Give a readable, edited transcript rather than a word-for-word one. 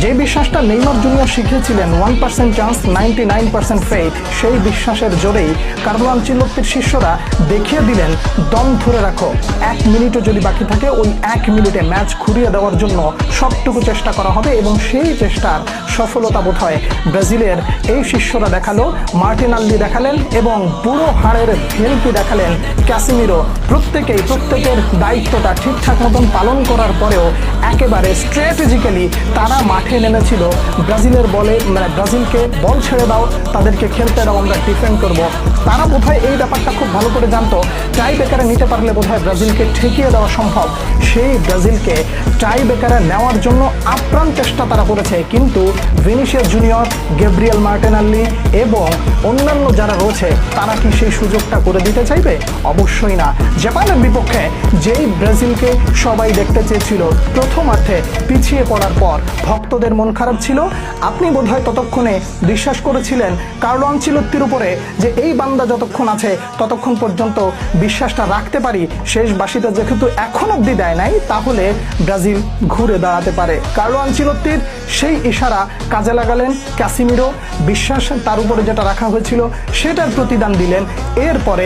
যে বিশ্বাসটা Neymar junior শিখিয়েছিলেন 1% চান্স 99% ফেইথ, সেই বিশ্বাসের জোরেই কার্লো আনচেলত্তির শিষ্যরা দেখিয়ে দিলেন দম ধরে রাখো, 1 মিনিটও যদি বাকি থাকে ওই 1 মিনিটে ম্যাচ ঘুরিয়ে দেওয়ার জন্য সবটুকু চেষ্টা করা হবে। এবং সেই চেষ্টার সফলতা বোধহয় ব্রাজিলের এই শিষ্যরা দেখালো, মার্টিনাল্লি দেখালেন এবং বুড়ো হাড়ের ভেলকি দেখালেন ক্যাসিমিরো। প্রত্যেকের দায়িত্বটা ঠিকঠাক মতন পালন করার পরেও একেবারে স্ট্র্যাটেজিক্যালি তারা মাঠে নেমেছিল ব্রাজিলের বলে, ব্রাজিলকে বল ছেড়ে দাও, তাদেরকে খেলতে দাও, আমরা ডিফেন্ড করব। তারা বোধহয় এই ব্যাপারটা খুব ভালো করে জানতো, টাই ব্রেকারে নিতে পারলে বোধহয় ব্রাজিলকে ঠেকিয়ে দেওয়া সম্ভব। সেই ব্রাজিলকে টাই ব্রেকারে নেওয়ার জন্য আপ্রাণ চেষ্টা তারা করেছে, কিন্তু ভিনিসিয়াস জুনিয়র, গ্যাব্রিয়েল মার্টিনাল্লি এবং অন্যান্য যারা রয়েছে তারা কি সেই সুযোগটা করে দিতে চাইবে? অবশ্যই না। জাপানের বিপক্ষে যেই ব্রাজিলকে সবাই দেখতে চেয়েছিল প্রথমার্ধে পিছিয়ে পড়ার পর ভক্তদের মন খারাপ ছিল, আপনি বোধহয় ততক্ষণে বিশ্বাস করেছিলেন কার্লো আনচেলত্তির উপরে যে এই বান্দা যতক্ষণ আছে ততক্ষণ পর্যন্ত বিশ্বাসটা রাখতে পারি, শেষ বাসিটা যেহেতু এখন অবধি দেয় নাই তাহলে ব্রাজিল ঘুরে দাঁড়াতে পারে। কার্লো আনচেলত্তির সেই ইশারা কাজে লাগালেন ক্যাসিমিরো, বিশ্বাস তার উপরে যেটা রাখা হয়েছিল সেটার প্রতিদান দিলেন। এরপরে